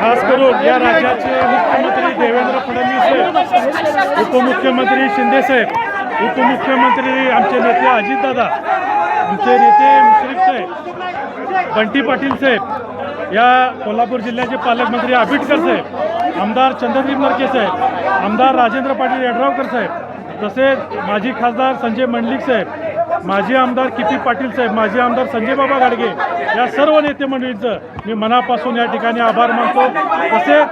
खास करून या राज्याचे मुख्यमंत्री देवेंद्र फडणवीस, उपमुख्यमंत्री शिंदे साहेब, उपमुख्यमंत्री आमचे नेते अजितदादा, आमचे नेते मुश्रीफ साहेब, बंटी पाटील साहेब, या कोल्हापूर जिल्ह्याचे पालकमंत्री आबिटकर साहेब, आमदार चंद्रदीप नरके साहेब, आमदार राजेंद्र पाटील यड्रावकर साहेब, तसेच माजी खासदार संजय मंडलिक साहेब, माजी आमदार किपी पाटील साहेब, माजी आमदार संजय बाबा गाडगे, या सर्व नेते मंडळींचं मी मनापासून या ठिकाणी आभार मानतो। तसेच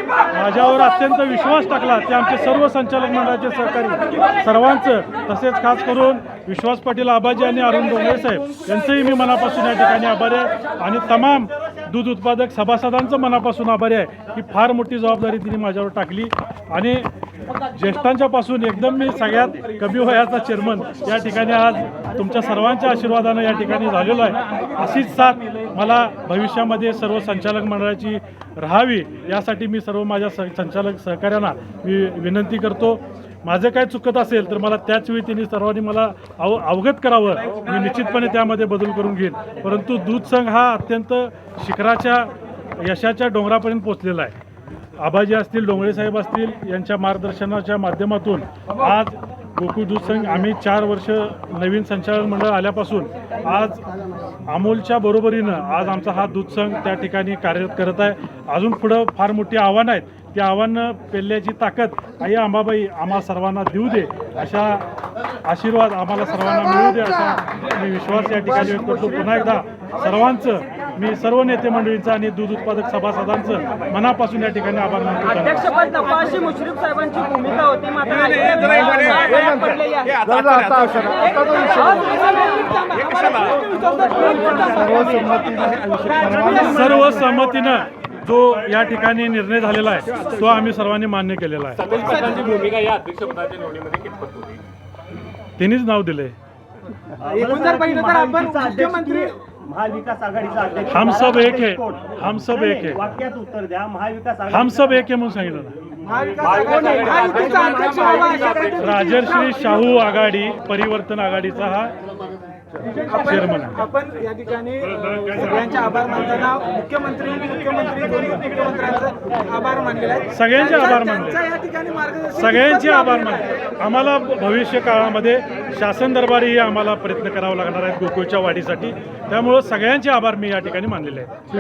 माझ्यावर अत्यंत विश्वास टाकला ते आमचे सर्व संचालक मंडळाचे सहकारी सर्वांचं, तसेच खास करून विश्वास पाटील आबाजी आणि अरुण डोंगरे साहेब यांचंही मी मनापासून या ठिकाणी आभारी आहे आणि तमाम दूध उत्पादक सभासदांचं मनापासून आभारी आहे की फार मोठी जबाबदारी तिने माझ्यावर टाकली आणि ज्येष्ठांच्यापासून एकदम मी सगळ्यात कमी वयाचा चेअरमन या ठिकाणी आज तुमच्या सर्वांच्या आशीर्वादानं या ठिकाणी झालेलो आहे। अशीच साथ मला भविष्यामध्ये सर्व संचालक मंडळाची राहावी यासाठी मी सर्व माझ्या संचालक सहकाऱ्यांना मी विनंती करतो। माझं काय चुकत असेल तर मला त्याच वेळी त्यांनी सर्वांनी मला अवगत करावं, मी निश्चितपणे त्यामध्ये बदल करून घेईन। परंतु दूध संघ हा अत्यंत शिखराच्या यशाच्या डोंगरापर्यंत पोहोचलेला आहे। आबाजी असतील, डोंगरे साहेब असतील, यांच्या मार्गदर्शनाच्या माध्यमातून आज गोकुळ दूध संघ आम्ही 4 वर्ष नवीन संचालक मंडळ आल्यापासून आज अमोलच्या बरोबरीनं आज आमचा हा दूध संघ त्या ठिकाणी कार्यरत करत आहे। अजून पुढं फार मोठी आव्हानं आहेत, ती आव्हानं पेलण्याची ताकद आई अंबाबाई आम्हा सर्वांना देऊ दे, अशा आशीर्वाद आम्हाला सर्वांना मिळू दे असा मी विश्वास या ठिकाणी व्यक्त करतो। पुन्हा एकदा सर्वांचं मी सर्व नेते मंडळींचं आणि दूध उत्पादक सभासदांचं मनापासून या ठिकाणी आभार मानतो। अध्यक्षपद तपाशी मुश्रीफ साहेबांची भूमिका होती, मात्र सर्वसंमतीनं जो या ठिकाणी निर्णय झालेला आहे तो आम्ही सर्वांनी मान्य केलेला आहे। भूमिका या अध्यक्षपदाच्या निवडीमध्ये कितपत होती? त्यांनीच नाव दिले, महाविकास आघाडीचा अध्यक्ष हम सब एक है, हम सब एक है, वाक्यात उत्तर द्या। महाविकास आघाडी हम सब एक है म्हणून सांगितलं ना। राजर्षी शाहू आघाडी परिवर्तन आघाडीचा हा चेअरमन आहे। आपण या ठिकाणी सगळ्यांचे आभार मानताना मुख्यमंत्री दोन्ही मुख्यमंत्र्यांचे आभार मानलेले आहेत, सगळ्यांचे आभार मानले, या ठिकाणी मार्गदर्शन सगळ्यांचे आभार मानले। आम्हाला भविष्य काळामध्ये शासन दरबारीही आम्हाला प्रयत्न करावा लागणार आहेत गोकुळच्या वाढीसाठी, त्यामुळं सगळ्यांचे आभार मी या ठिकाणी मानलेले आहेत।